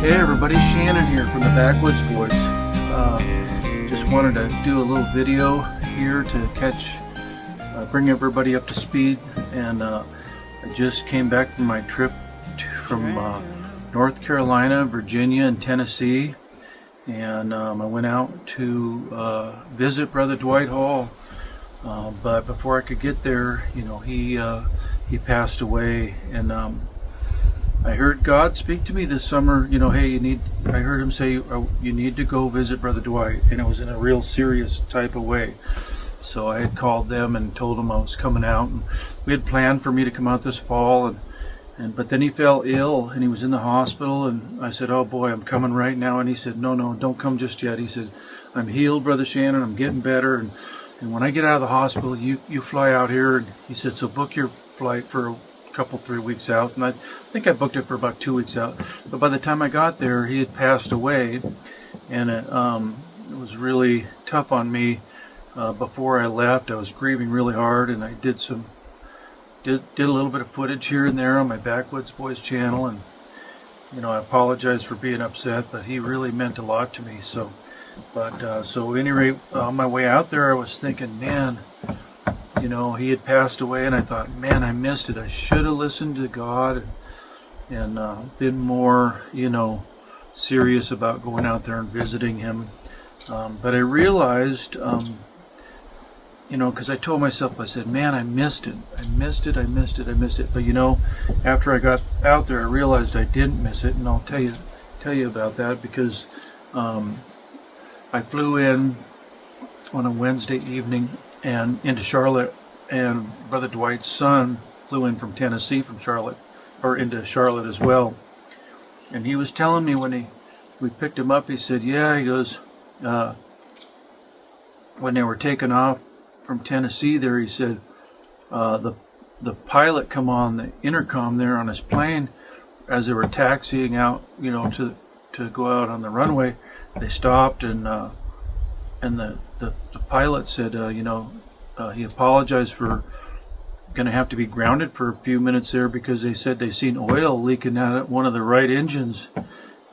Hey everybody, Shannon here from the Backwoods Boys. Just wanted to do a little video here to bring everybody up to speed. And I just came back from my trip from North Carolina, Virginia, and Tennessee. And I went out to visit Brother Dwight Hall. But before I could get there, he passed away. And I heard God speak to me this summer, hey, I heard him say, you need to go visit Brother Dwight. And it was in a real serious type of way. So I had called them and told them I was coming out. And we had planned for me to come out this fall. But then he fell ill and he was in the hospital. And I said, oh boy, I'm coming right now. And he said, no, don't come just yet. He said, I'm healed, Brother Shannon. I'm getting better. And when I get out of the hospital, you fly out here. And he said, so book your flight for a couple, 3 weeks out. And I think I booked it for about 2 weeks out. But by the time I got there, he had passed away. And it was really tough on me. Before I left, I was grieving really hard. And I did a little bit of footage here and there on my Backwoods Boys channel. And, I apologize for being upset. But he really meant a lot to me. So at any rate, on my way out there, I was thinking, man, he had passed away, and I thought, man, I missed it. I should have listened to God and been more, serious about going out there and visiting him. But I realized, because I told myself, I said, man, I missed it. But, after I got out there, I realized I didn't miss it, and I'll tell you about that because I flew in on a Wednesday evening and into Charlotte, and Brother Dwight's son flew in from Tennessee into Charlotte as well. And he was telling me when we picked him up, he said, he goes, when they were taking off from Tennessee there, he said, the pilot come on the intercom there on his plane as they were taxiing out, to go out on the runway. They stopped and the pilot said, he apologized for going to have to be grounded for a few minutes there because they said they seen oil leaking out of one of the right engines.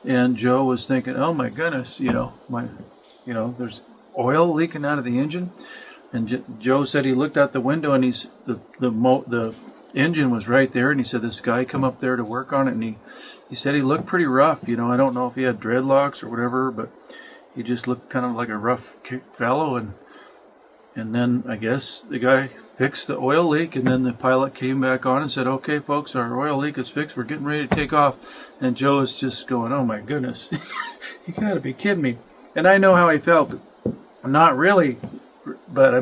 And Joe was thinking, oh my goodness, there's oil leaking out of the engine. And Joe said he looked out the window and the engine was right there. And he said this guy come up there to work on it, and he said he looked pretty rough. I don't know if he had dreadlocks or whatever, but he just looked kind of like a rough fellow. And then I guess the guy fixed the oil leak, and then the pilot came back on and said, okay, folks, our oil leak is fixed. We're getting ready to take off. And Joe is just going, oh, my goodness. You got to be kidding me. And I know how he felt. Not really. But,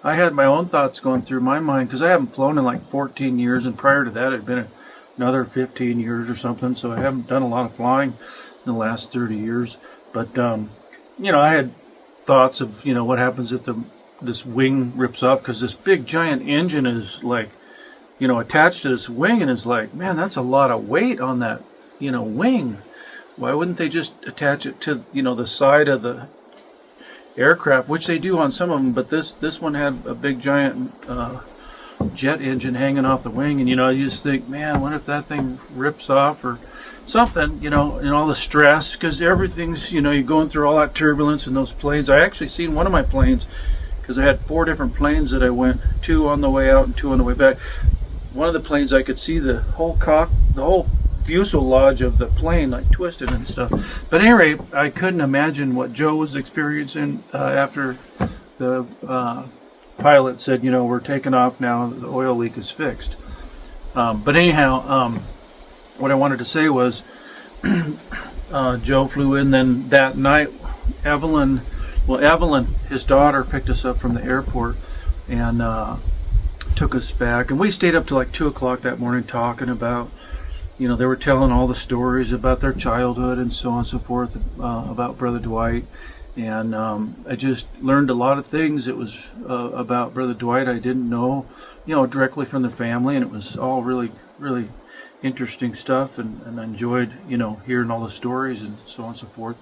I had my own thoughts going through my mind because I haven't flown in like 14 years. And prior to that, it had been another 15 years or something. So I haven't done a lot of flying in the last 30 years. But, I had thoughts of, what happens if this wing rips off, because this big giant engine is like, attached to this wing, and it's like, man, that's a lot of weight on that, wing. Why wouldn't they just attach it to, the side of the aircraft, which they do on some of them, but this one had a big giant jet engine hanging off the wing, and, you just think, man, what if that thing rips off or something, and all the stress, because everything's, you're going through all that turbulence in those planes. I actually seen one of my planes, because I had 4 different planes that I went, 2 on the way out and 2 on the way back. One of the planes I could see the whole fuselage of the plane like twisted and stuff. But anyway, I couldn't imagine what Joe was experiencing after the pilot said, we're taking off now, the oil leak is fixed. But anyhow, what I wanted to say was Joe flew in. Then that night, Evelyn, his daughter, picked us up from the airport and took us back. And we stayed up till like 2 o'clock that morning talking about, they were telling all the stories about their childhood and so on and so forth, about Brother Dwight. And I just learned a lot of things. It was about Brother Dwight I didn't know, directly from the family. And it was all really, really interesting stuff. And I enjoyed, hearing all the stories and so on and so forth.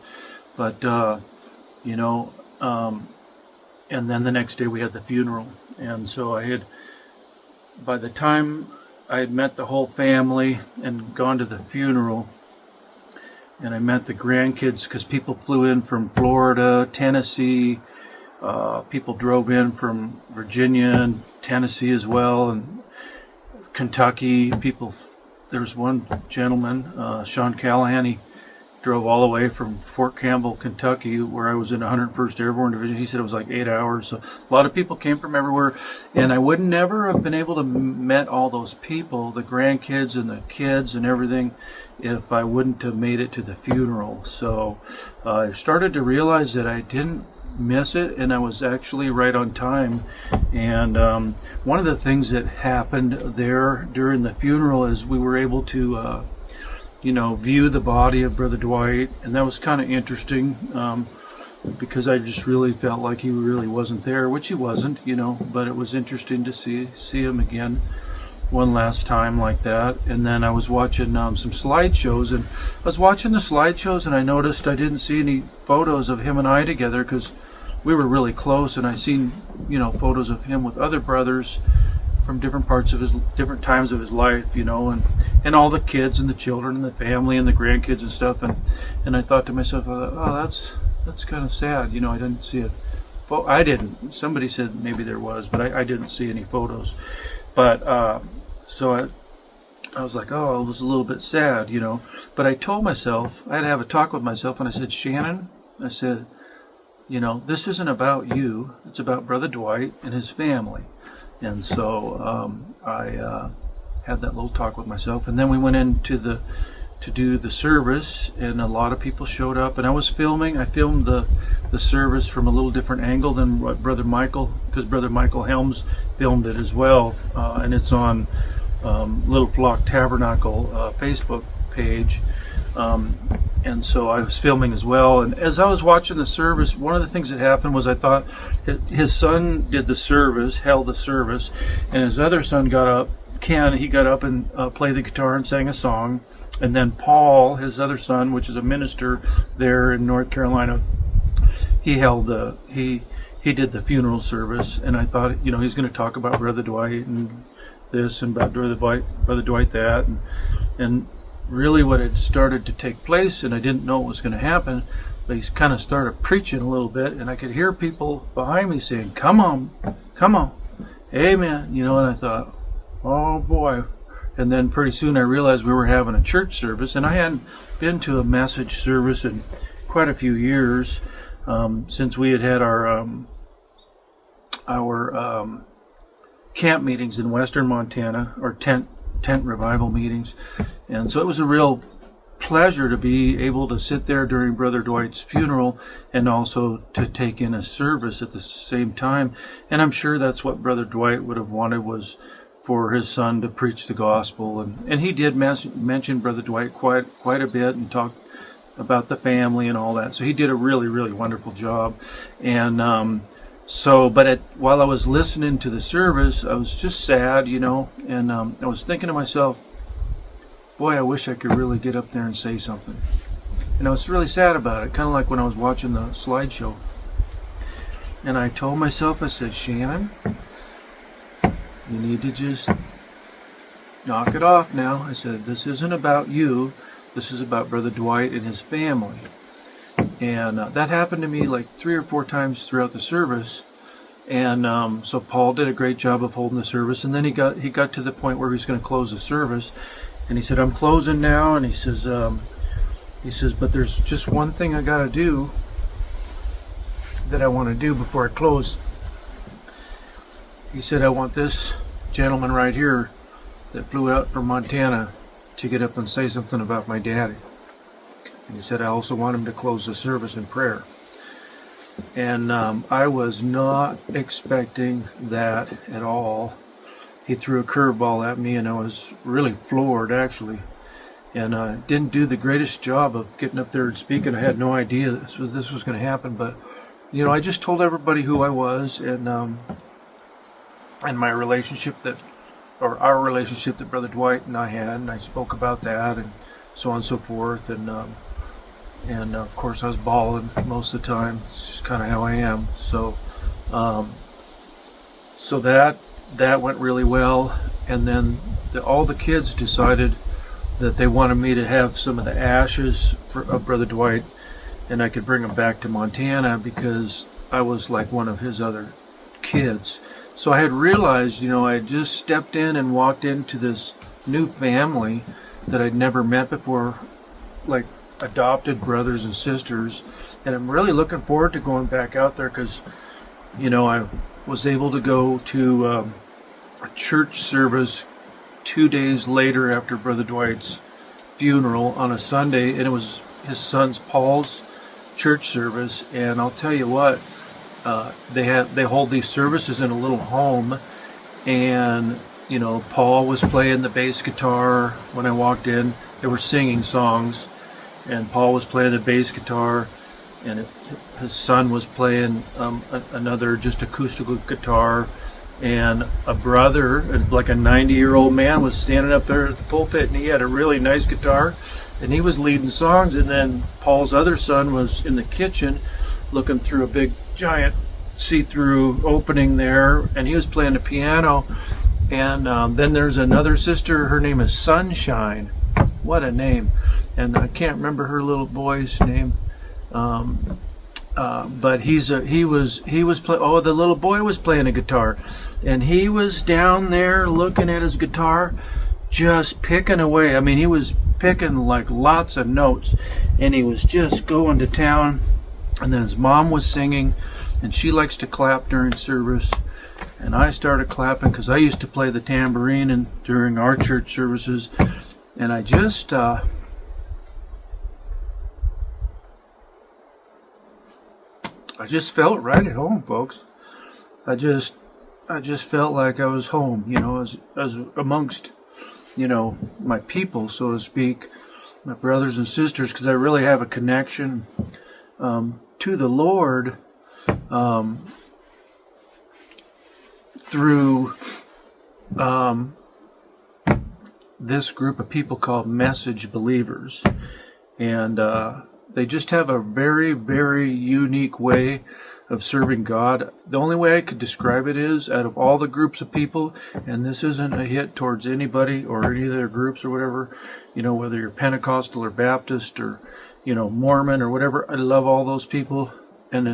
But, and then the next day we had the funeral. And so by the time I had met the whole family and gone to the funeral, and I met the grandkids because people flew in from Florida, Tennessee. People drove in from Virginia and Tennessee as well, and Kentucky. There's one gentleman, Sean Callahan. He drove all the way from Fort Campbell, Kentucky, where I was in 101st Airborne Division. He said it was like 8 hours. So a lot of people came from everywhere, and I would never have been able to met all those people, the grandkids and the kids and everything, if I wouldn't have made it to the funeral. So I started to realize that I didn't miss it, and I was actually right on time. And one of the things that happened there during the funeral is we were able to view the body of Brother Dwight, and that was kind of interesting because I just really felt like he really wasn't there, which he wasn't, but it was interesting to see him again one last time like that. And then I was watching some slideshows, and I was watching the slideshows, and I noticed I didn't see any photos of him and I together because we were really close, and I seen photos of him with other brothers from different parts of his different times of his life, and all the kids and the children and the family and the grandkids and stuff, and I thought to myself, oh, that's kind of sad, I didn't see it. Well, I didn't. Somebody said maybe there was, but I didn't see any photos. But so I was like, oh, it was a little bit sad, But I told myself, I had to have a talk with myself, and I said, Shannon, I said, this isn't about you. It's about Brother Dwight and his family. And so I had that little talk with myself, and then we went in to do the service, and a lot of people showed up, and I was filming. I filmed the service from a little different angle than what Brother Michael, because Brother Michael Helms filmed it as well, and it's on Little Flock Tabernacle Facebook page. And so I was filming as well. And as I was watching the service, one of the things that happened was I thought his son did the service, held the service, and his other son got up, he got up and played the guitar and sang a song. And then Paul, his other son, which is a minister there in North Carolina, he did the funeral service. And I thought, he's going to talk about Brother Dwight and this and about Brother Dwight that. And really what had started to take place, and I didn't know what was going to happen, but he kind of started preaching a little bit, and I could hear people behind me saying, come on, amen, and I thought, oh boy. And then pretty soon I realized we were having a church service, and I hadn't been to a message service in quite a few years, since we had our camp meetings in western Montana, or tent revival meetings. And so it was a real pleasure to be able to sit there during Brother Dwight's funeral and also to take in a service at the same time. And I'm sure that's what Brother Dwight would have wanted, was for his son to preach the gospel. And he did mention Brother Dwight quite a bit and talk about the family and all that. So he did a really, really wonderful job. And while I was listening to the service, I was just sad, and I was thinking to myself, boy, I wish I could really get up there and say something. And I was really sad about it, kind of like when I was watching the slideshow. And I told myself, I said, Shannon, you need to just knock it off now. I said, this isn't about you. This is about Brother Dwight and his family. And that happened to me like 3 or 4 times throughout the service. And so Paul did a great job of holding the service. And then he got to the point where he was going to close the service. And he said, I'm closing now. And he says, but there's just one thing I got to do that I want to do before I close. He said, I want this gentleman right here that flew out from Montana to get up and say something about my daddy. And he said, I also want him to close the service in prayer. And I was not expecting that at all. He threw a curveball at me, and I was really floored, actually. And I didn't do the greatest job of getting up there and speaking. I had no idea this was going to happen. But, I just told everybody who I was and my relationship our relationship that Brother Dwight and I had. And I spoke about that and so on and so forth. And of course I was bawling most of the time. It's just kind of how I am. So that went really well. And then all the kids decided that they wanted me to have some of the ashes of Brother Dwight, and I could bring him back to Montana because I was like one of his other kids. So I had realized, I had just stepped in and walked into this new family that I'd never met before, like adopted brothers and sisters. And I'm really looking forward to going back out there because, I was able to go to a church service 2 days later after Brother Dwight's funeral on a Sunday, and it was his son's Paul's church service. And I'll tell you what, they hold these services in a little home, and Paul was playing the bass guitar when I walked in. They were singing songs, and Paul was playing the bass guitar, and his son was playing another just acoustical guitar. And a brother, like a 90-year-old man, was standing up there at the pulpit, and he had a really nice guitar, and he was leading songs. And then Paul's other son was in the kitchen looking through a big, giant, see-through opening there, and he was playing the piano. And then there's another sister, her name is Sunshine. What a name. And I can't remember her little boy's name. But the little boy was playing a guitar, and he was down there looking at his guitar, just picking away. I mean, he was picking like lots of notes, and he was just going to town. And then his mom was singing, and she likes to clap during service, and I started clapping because I used to play the tambourine during our church services, and I just felt right at home, folks. I just felt like I was home, as amongst, my people, so to speak, my brothers and sisters, because I really have a connection to the Lord through this group of people called Message Believers, and they just have a very, very unique way of serving God. The only way I could describe it is, out of all the groups of people, and this isn't a hit towards anybody or any of their groups or whatever, whether you're Pentecostal or Baptist or, Mormon or whatever, I love all those people, and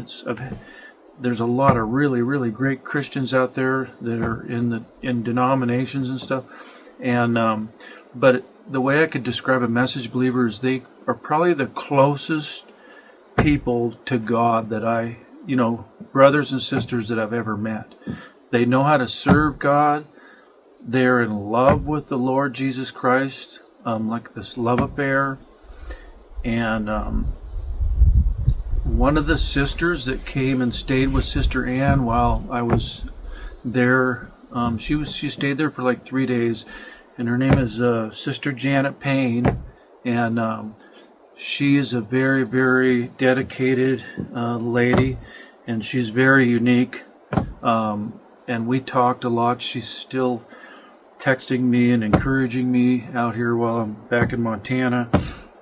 there's a lot of really, really great Christians out there that are in denominations and stuff, and but the way I could describe a Message Believer is they are probably the closest people to God that brothers and sisters that I've ever met. They know how to serve God. They're in love with the Lord Jesus Christ, like this love affair. And one of the sisters that came and stayed with Sister Ann while I was there, she stayed there for like 3 days, and her name is Sister Janet Payne, and she is a very, very dedicated lady, and she's very unique, and we talked a lot. She's still texting me and encouraging me out here while I'm back in Montana,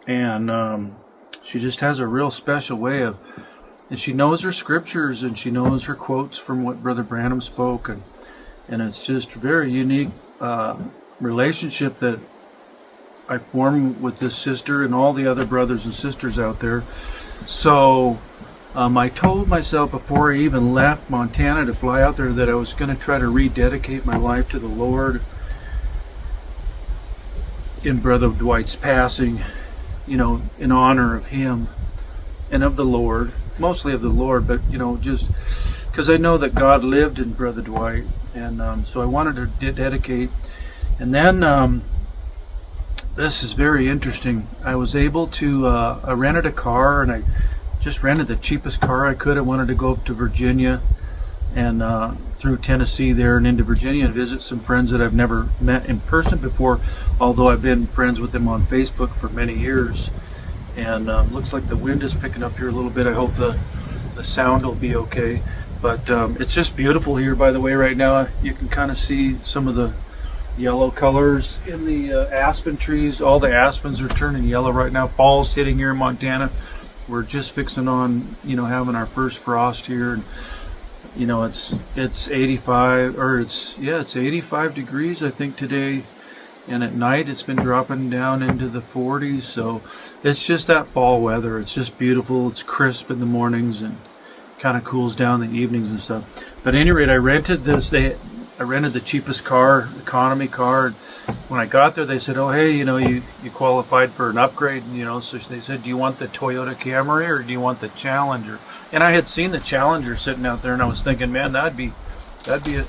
and she just has a real special way and she knows her scriptures, and she knows her quotes from what Brother Branham spoke, and it's just a very unique relationship that I formed with this sister and all the other brothers and sisters out there. So I told myself before I even left Montana to fly out there that I was going to try to rededicate my life to the Lord in Brother Dwight's passing, in honor of him and of the Lord, mostly of the Lord, but, just because I know that God lived in Brother Dwight, and so I wanted to dedicate. And then this is very interesting. I was able to, I rented a car, and I just rented the cheapest car I could. I wanted to go up to Virginia and through Tennessee there and into Virginia and visit some friends that I've never met in person before, although I've been friends with them on Facebook for many years. And looks like the wind is picking up here a little bit. I hope the sound will be okay. But it's just beautiful here, by the way, right now. You can kind of see some of the yellow colors in the aspen trees. All the aspens are turning yellow right now. Fall's hitting here in Montana. We're just fixing on, having our first frost here. And, it's 85, or it's 85 degrees, I think, today and at night it's been dropping down into the 40s. So it's just that fall weather. It's just beautiful. It's crisp in the mornings and kind of cools down in the evenings and stuff. But at any rate, I rented the cheapest car, economy car. When I got there, they said, "Oh, hey, you qualified for an upgrade." So they said, "Do you want the Toyota Camry or do you want the Challenger?" And I had seen the Challenger sitting out there, and I was thinking, man, that'd be a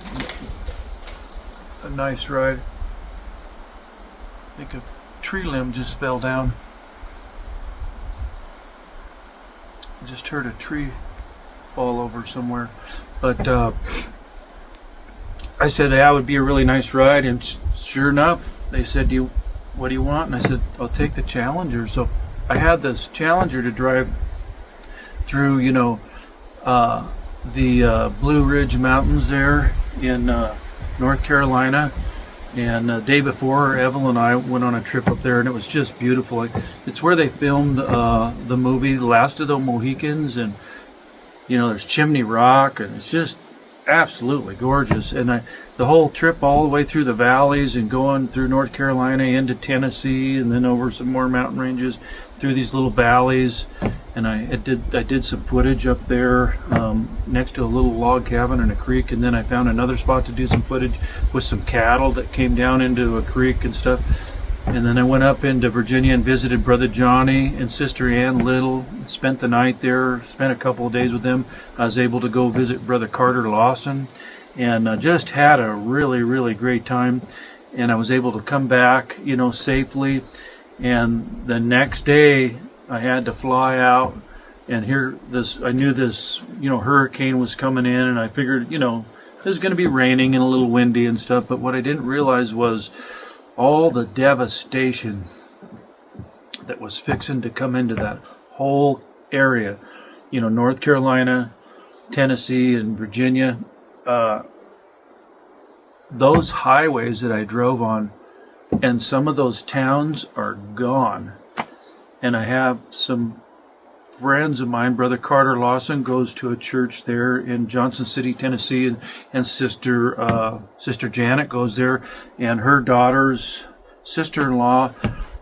nice ride. I think a tree limb just fell down. I just heard a tree fall over somewhere. But I said, that would be a really nice ride. And sure enough, they said, what do you want? And I said, I'll take the Challenger. So I had this Challenger to drive through, the Blue Ridge Mountains there in North Carolina. And the day before, Evelyn and I went on a trip up there, and it was just beautiful. It's where they filmed the movie The Last of the Mohicans, and there's Chimney Rock, and it's just absolutely gorgeous. And the whole trip all the way through the valleys and going through North Carolina into Tennessee, and then over some more mountain ranges through these little valleys. And I did some footage up there next to a little log cabin in a creek, and then I found another spot to do some footage with some cattle that came down into a creek and stuff. And then I went up into Virginia and visited Brother Johnny and Sister Ann Little. Spent the night there, spent a couple of days with them. I was able to go visit Brother Carter Lawson, and just had a really, really great time. And I was able to come back, safely. And the next day, I had to fly out, and I knew this, hurricane was coming in, and I figured, it was going to be raining and a little windy and stuff. But what I didn't realize was all the devastation that was fixing to come into that whole area, North Carolina, Tennessee, and Virginia. Those highways that I drove on, and some of those towns are gone. And I have some friends of mine. Brother Carter Lawson goes to a church there in Johnson City, Tennessee, and Sister Janet goes there, and her daughter's sister-in-law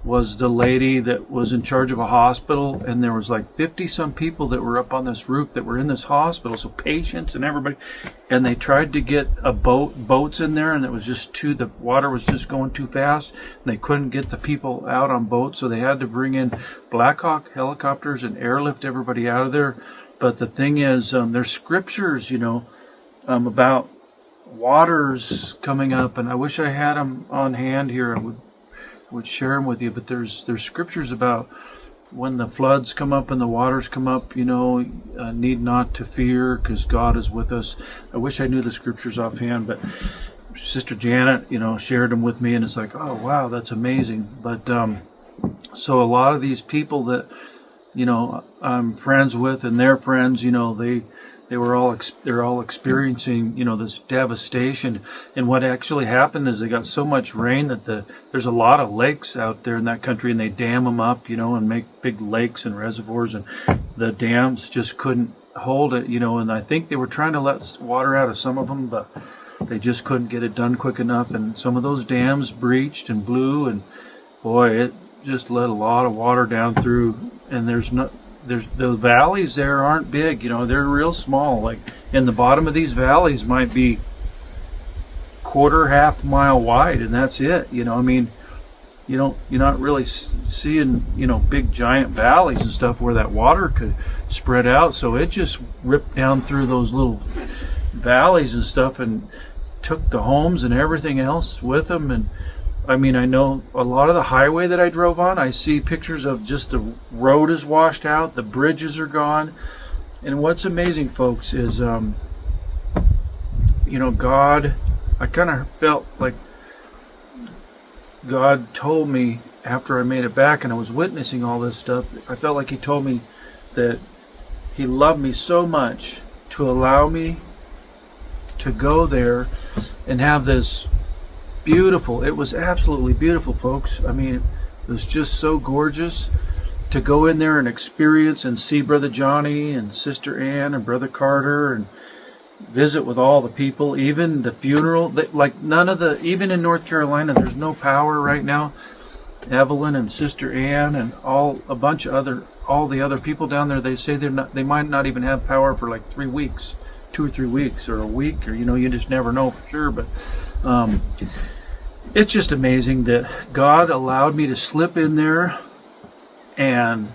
was the lady that was in charge of a hospital, and there was like 50-some people that were up on this roof that were in this hospital, so patients and everybody, and they tried to get boats in there, and it was just the water was just going too fast, and they couldn't get the people out on boats, so they had to bring in Black Hawk helicopters and airlift everybody out of there. But the thing is, there's scriptures, about waters coming up, and I wish I had them on hand here. I would share them with you, but there's scriptures about when the floods come up and the waters come up, need not to fear because God is with us. I wish I knew the scriptures offhand, but Sister Janet, shared them with me, and it's like, oh wow, that's amazing. But so a lot of these people that I'm friends with and their friends, they're all experiencing this devastation. And what actually happened is they got so much rain that there's a lot of lakes out there in that country, and they dam them up, and make big lakes and reservoirs, and the dams just couldn't hold it, and I think they were trying to let water out of some of them, but they just couldn't get it done quick enough, and some of those dams breached and blew, and boy, it just let a lot of water down through. And the valleys there aren't big, they're real small. Like in the bottom of these valleys might be half mile wide, and that's it. You're not really seeing, big giant valleys and stuff where that water could spread out. So it just ripped down through those little valleys and stuff and took the homes and everything else with them. And I know a lot of the highway that I drove on, I see pictures of just the road is washed out, the bridges are gone. And what's amazing, folks, is, God, I kind of felt like God told me after I made it back and I was witnessing all this stuff, I felt like He told me that He loved me so much to allow me to go there and have this beautiful, it was absolutely beautiful, folks. It was just so gorgeous to go in there and experience and see Brother Johnny and Sister Ann and Brother Carter visit with all the people, even the funeral. Like none of the, even in North Carolina, there's no power right now. Evelyn and Sister Ann and all the other people down there, they say they might not even have power for like 3 weeks, 2 or 3 weeks, or a week, or you just never know for sure. But it's just amazing that God allowed me to slip in there and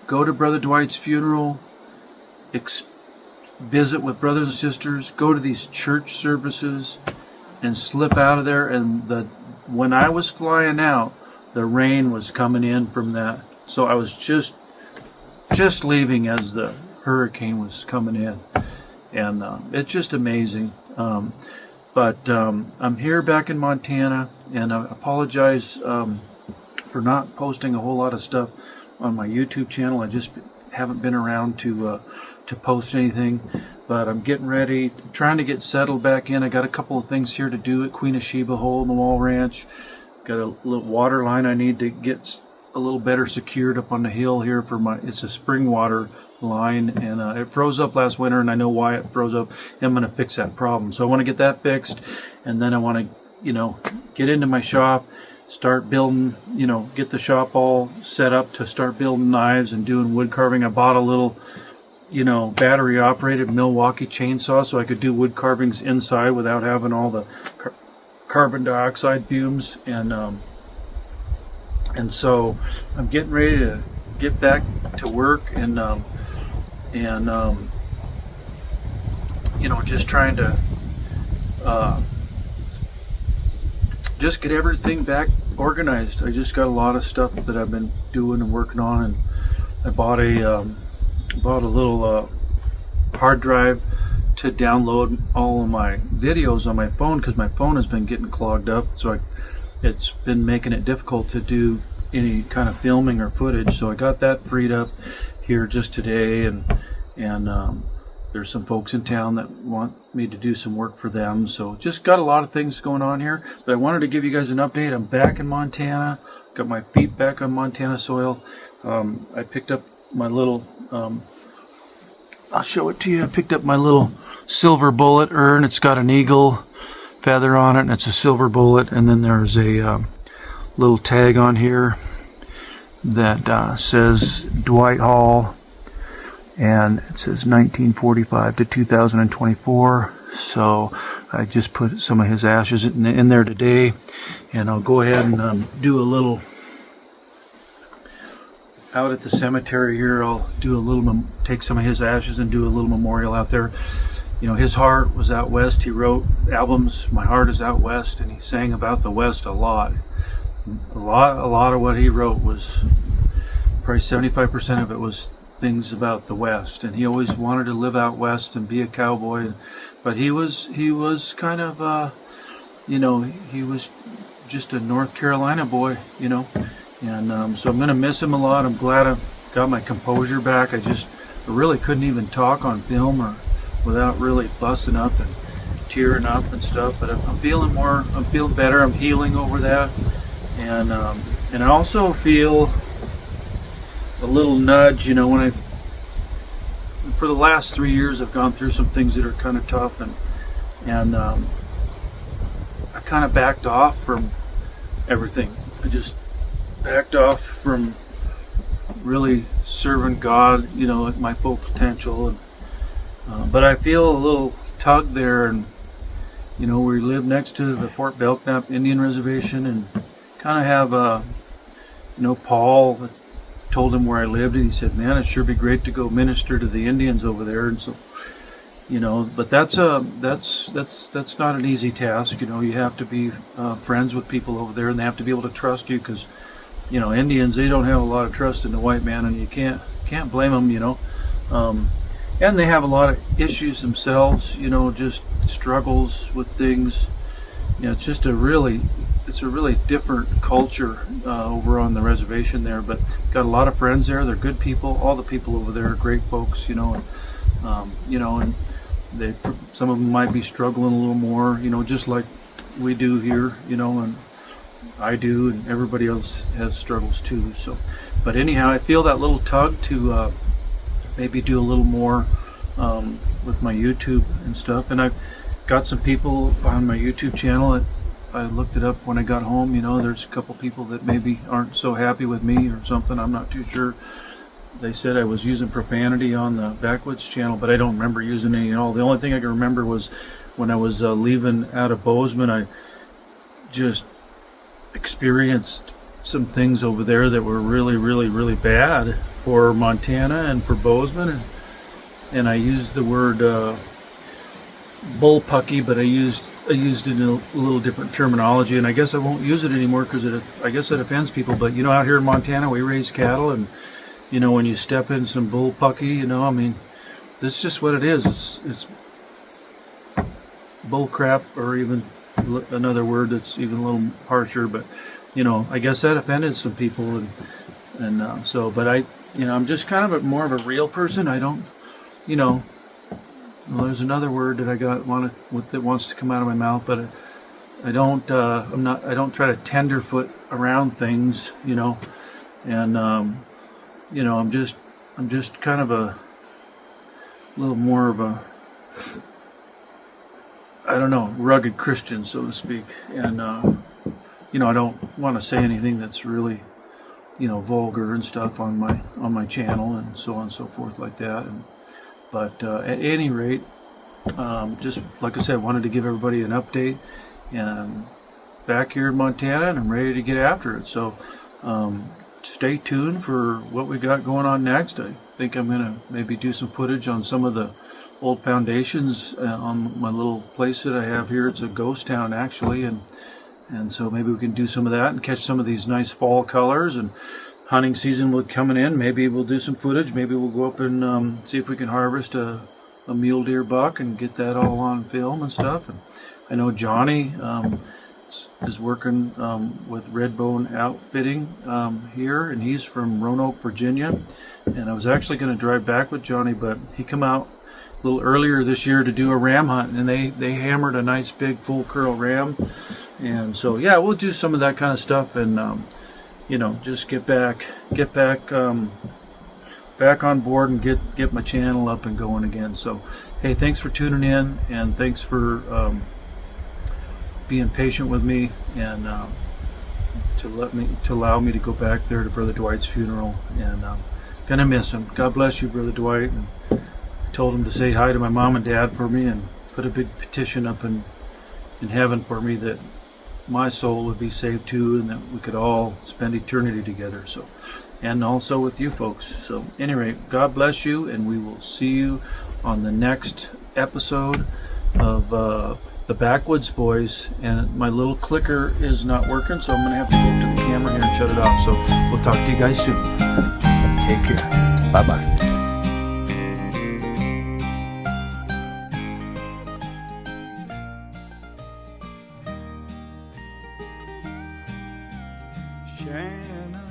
go to Brother Dwight's funeral, visit with brothers and sisters, go to these church services, and slip out of there. And when I was flying out, the rain was coming in from that. So I was just leaving as the hurricane was coming in. And it's just amazing. But I'm here back in Montana, and I apologize for not posting a whole lot of stuff on my YouTube channel. I just haven't been around to post anything. But I'm getting ready, trying to get settled back in. I got a couple of things here to do at Queen of Sheba Hole in the Wall Ranch. Got a little water line I need to get a little better secured up on the hill here it's a spring water line, and it froze up last winter, and I know why it froze up. I'm going to fix that problem. So I want to get that fixed, and then I want to, get into my shop, start building, get the shop all set up to start building knives and doing wood carving. I bought a little, battery operated Milwaukee chainsaw so I could do wood carvings inside without having all the carbon dioxide fumes, and so I'm getting ready to get back to work, and just trying to just get everything back organized. I just got a lot of stuff that I've been doing and working on, and I bought a little hard drive to download all of my videos on my phone, because my phone has been getting clogged up, so it's been making it difficult to do any kind of filming or footage. So I got that freed up here just today, and there's some folks in town that want me to do some work for them. So just got a lot of things going on here, but I wanted to give you guys an update. I'm back in Montana, got my feet back on Montana soil. I picked up my little I'll show it to you. I picked up my little silver bullet urn. It's got an eagle feather on it, and it's a silver bullet. And then there's a little tag on here that says Dwight Hall, and it says 1945 to 2024. So I just put some of his ashes in there today, and I'll go ahead and do a little out at the cemetery here. I'll do a little, take some of his ashes and do a little memorial out there. His heart was out west. He wrote albums, My Heart Is Out West, and he sang about the West a lot. A lot of what he wrote was, probably 75% of it was things about the West, and he always wanted to live out west and be a cowboy. But he was kind of he was just a North Carolina boy, and so I'm going to miss him a lot. I'm glad I got my composure back. I really couldn't even talk on film or without really busting up and tearing up and stuff. But I'm feeling better. I'm healing over that, and I also feel a little nudge. When for the last 3 years, I've gone through some things that are kind of tough, and I kind of backed off from everything. I just backed off from really serving God, at my full potential. But I feel a little tug there, and we live next to the Fort Belknap Indian Reservation, and kind of have Paul told him where I lived, and he said, "Man, it'd sure be great to go minister to the Indians over there." And so, but that's not an easy task. You have to be friends with people over there, and they have to be able to trust you, because Indians, they don't have a lot of trust in the white man, and you can't blame them. And they have a lot of issues themselves, just struggles with things. It's just a really different culture over on the reservation there. But got a lot of friends there. They're good people. All the people over there are great folks, and some of them might be struggling a little more, just like we do here, and I do, and everybody else has struggles too. So, but anyhow, I feel that little tug to maybe do a little more with my YouTube and stuff. And I've got some people on my YouTube channel that I looked it up when I got home. You know, there's a couple people that maybe aren't so happy with me or something. I'm not too sure. They said I was using profanity on the Backwoods channel, but I don't remember using any at all. The only thing I can remember was when I was leaving out of Bozeman, I just experienced some things over there that were really, really, really bad for Montana and for Bozeman. And I used the word bullpucky, but I used it in a little different terminology, and I guess I won't use it anymore because I guess it offends people. But you know, out here in Montana, we raise cattle, and you know, when you step in some bullpucky, you know, I mean, this is just what it is. It's bull crap, or even another word that's even a little harsher. But you know, I guess that offended some people, and so. But I'm just kind of more of a real person. I don't, you know. Well, there's another word that I that wants to come out of my mouth, but I don't try to tenderfoot around things, you know, and you know, I'm just kind of a little more of a, I don't know, rugged Christian, so to speak, and you know, I don't want to say anything that's really, you know, vulgar and stuff on my channel and so on and so forth like that. But at any rate, just like I said, I wanted to give everybody an update. And back here in Montana, and I'm ready to get after it. So stay tuned for what we got going on next. I think I'm going to maybe do some footage on some of the old foundations on my little place that I have here. It's a ghost town, actually. And so maybe we can do some of that and catch some of these nice fall colors. And hunting season will coming in. Maybe we'll do some footage. Maybe we'll go up and see if we can harvest a mule deer buck and get that all on film and stuff. And I know Johnny is working with Redbone Outfitting here, and he's from Roanoke, Virginia. And I was actually going to drive back with Johnny, but he come out a little earlier this year to do a ram hunt, and they hammered a nice big full curl ram. And so yeah, we'll do some of that kind of stuff, and you know, just get back on board and get my channel up and going again. So, hey, thanks for tuning in, and thanks for being patient with me, and to allow me to go back there to Brother Dwight's funeral. And gonna miss him. God bless you, Brother Dwight. And I told him to say hi to my mom and dad for me, and put a big petition up in heaven for me that my soul would be saved too, and that we could all spend eternity together. So, and also with you folks. So anyway, God bless you, and we will see you on the next episode of the Backwoods Boys. And my little clicker is not working, so I'm going to have to go up to the camera here and shut it off. So we'll talk to you guys soon. Take care. Bye-bye. Shannon.